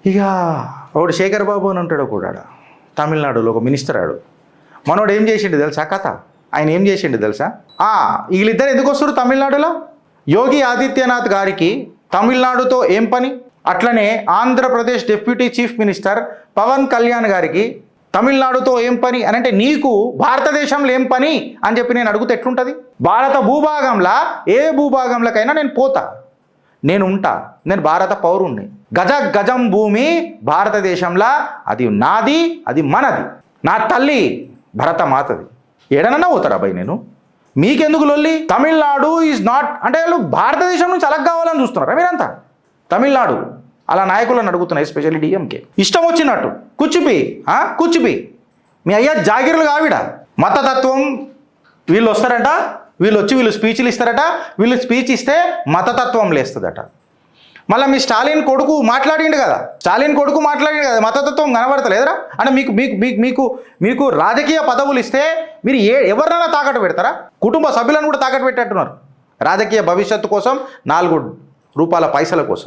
ఇక ఒకడు శేఖర్ బాబు అని ఉంటాడు కూడా తమిళనాడులో ఒక మినిస్టర్ ఆడు. మనోడు ఏం చేసిండు తెలుసా కథ? ఆయన ఏం చేసిండు తెలుసా? వీళ్ళిద్దరు ఎందుకు వస్తారు తమిళనాడులో? యోగి ఆదిత్యనాథ్ గారికి తమిళనాడుతో ఏం పని? అట్లనే Andhra Pradesh deputy chief minister Pawan Kalyan గారికి తమిళనాడుతో ఏం పని అని అంటే, నీకు భారతదేశంలో ఏం పని అని చెప్పి నేను అడుగుతే ఎట్లుంటుంది? భారత భూభాగంలో ఏ భూభాగంలోకైనా నేను పోతా, నేను ఉంటా, నేను భారత పౌరుణ్ణి. గజం భూమి భారతదేశంలో అది నాది, అది మనది. నా తల్లి భరతమాతది. ఏడనన్నా పోతారా భయ్ నేను? మీకెందుకు లొల్లి? తమిళనాడు ఈజ్ నాట్ అంటే వాళ్ళు భారతదేశం నుంచి అలగ్ కావాలని చూస్తున్నారా మీరంతా? తమిళనాడు అలా నాయకులను అడుగుతున్నాయి, ఎస్పెషల్లీ డిఎంకే. ఇష్టం వచ్చినట్టు కూర్చుపి మీ అయ్యా జాగిర్లు కావిడ. మతతత్వం వీళ్ళు వస్తారట, వీళ్ళు స్పీచ్లు ఇస్తారట, వీళ్ళు స్పీచ్ ఇస్తే మతతత్వం లేస్తుందట. మళ్ళీ మీ స్టాలిన్ కొడుకు మాట్లాడిండు కదా, మతతత్వం కనబడతలేదురా? అంటే మీకు మీకు మీకు మీకు మీకు రాజకీయ పదవులు ఇస్తే మీరు ఎవరినైనా తాకట్టు పెడతారా? కుటుంబ సభ్యులను కూడా తాకట్టు పెట్టేట్టున్నారు రాజకీయ భవిష్యత్తు కోసం, 4 రూపాయల పైసల కోసం.